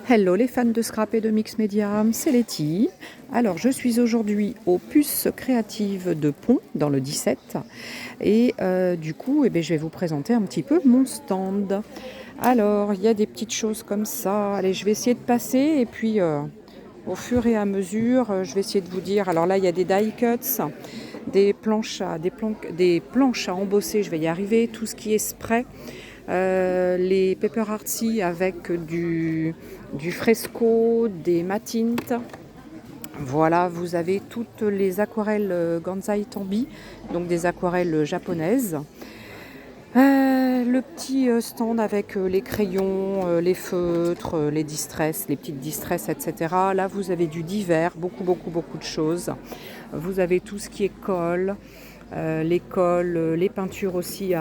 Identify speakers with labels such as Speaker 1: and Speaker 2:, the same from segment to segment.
Speaker 1: Hello les fans de scrap et de mix média, c'est Letty. Alors je suis aujourd'hui aux puces créatives de Pont dans le 17 et du coup je vais vous présenter un petit peu mon stand. Alors il y a des petites choses comme ça, allez je vais essayer de passer et puis au fur et à mesure je vais essayer de vous dire. Alors là il y a des die cuts, des planches à embosser, je vais y arriver, tout ce qui est spray. Les paper artsy avec du fresco, des matint. Voilà, vous avez toutes les aquarelles Gansai Tambi, donc des aquarelles japonaises. Le petit stand avec les crayons, les feutres, les distress, les petites distress, etc. Là, vous avez du divers, beaucoup de choses. Vous avez tout ce qui est colle, les colles, les peintures aussi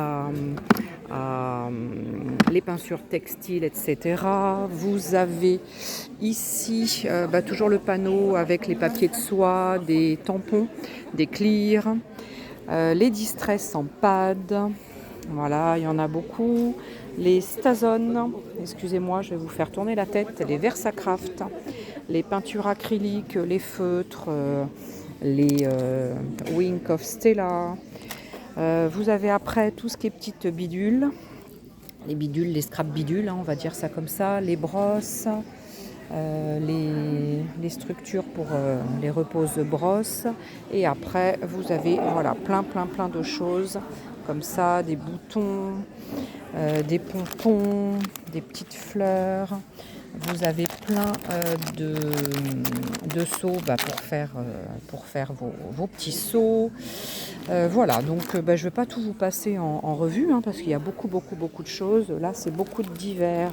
Speaker 1: les peintures textiles, etc. Vous avez ici toujours le panneau avec les papiers de soie, des tampons, des clears, les distress en pad. Voilà, il y en a beaucoup. Les Stazon, excusez-moi, je vais vous faire tourner la tête. Les Versacraft, les peintures acryliques, les feutres, les Wink of Stella. Vous avez après tout ce qui est petites bidules. Les bidules, les scrap bidules, on va dire ça comme ça. Les brosses, les structures pour les reposes brosses. Et après, vous avez voilà, plein de choses comme ça, des boutons, des pompons, des petites fleurs. Vous avez plein de seaux pour faire vos petits seaux. Voilà, donc je ne vais pas tout vous passer en revue parce qu'il y a beaucoup de choses. Là, c'est beaucoup de divers,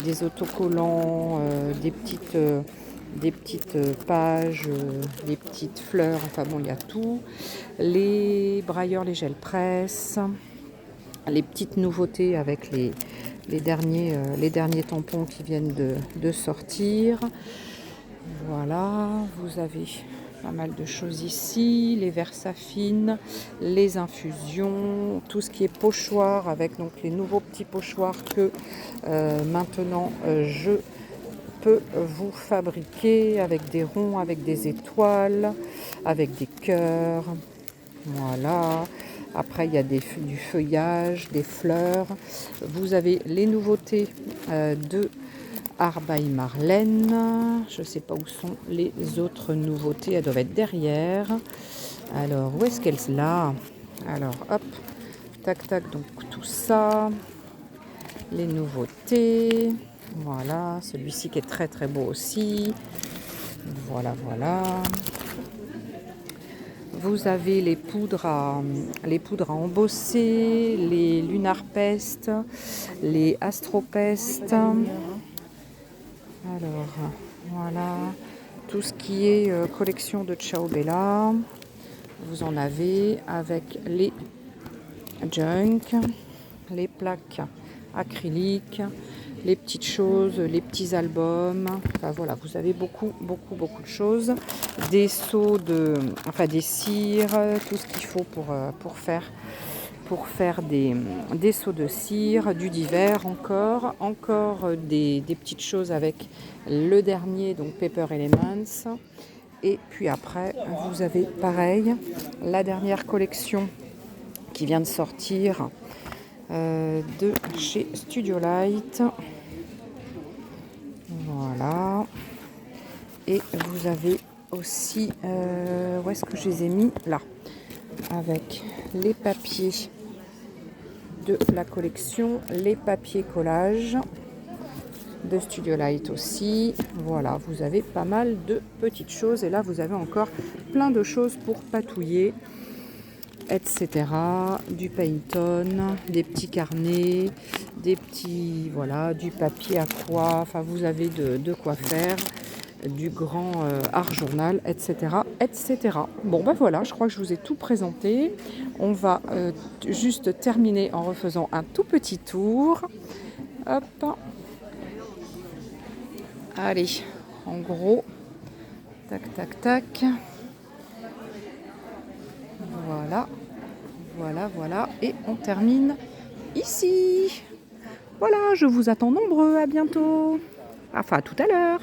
Speaker 1: des autocollants, des petites pages, des petites fleurs, enfin bon, il y a tout. Les brailleurs, les gels presse, les petites nouveautés avec les derniers tampons qui viennent de sortir. Voilà, vous avez pas mal de choses ici, les versafines, les infusions, tout ce qui est pochoir avec donc les nouveaux petits pochoirs que maintenant je peux vous fabriquer avec des ronds, avec des étoiles, avec des cœurs. Voilà. Après, il y a du feuillage, des fleurs. Vous avez les nouveautés de Art by Marlène. Je ne sais pas où sont les autres nouveautés. Elles doivent être derrière. Alors, où est-ce qu'elles sont là? Alors, hop, tac, donc tout ça. Les nouveautés. Voilà, celui-ci qui est très beau aussi. Voilà. Vous avez les poudres à embosser, les Lunar Pest, les Astropest. Alors, voilà, tout ce qui est collection de Ciao Bella. Vous en avez avec les junk, les plaques acryliques, les petites choses, les petits albums. Enfin voilà, vous avez beaucoup de choses. Des seaux des cires, tout ce qu'il faut pour faire des seaux de cire, du divers encore des petites choses avec le dernier, donc Paper Elements. Et puis après, vous avez pareil, la dernière collection qui vient de sortir de chez Studio Light. Voilà. Et vous avez aussi, où est-ce que je les ai mis? Là. Avec les papiers de la collection, les papiers collages de Studio Light aussi. Voilà, vous avez pas mal de petites choses. Et là, vous avez encore plein de choses pour patouiller, etc. Du Payton, des petits carnets, du papier aqua. Enfin, vous avez de quoi faire. Du grand art journal, etc. Bon, voilà, je crois que je vous ai tout présenté. On va juste terminer en refaisant un tout petit tour. Hop. Allez, en gros, tac. Voilà. Et on termine ici. Voilà, je vous attends nombreux. À bientôt. Enfin, à tout à l'heure.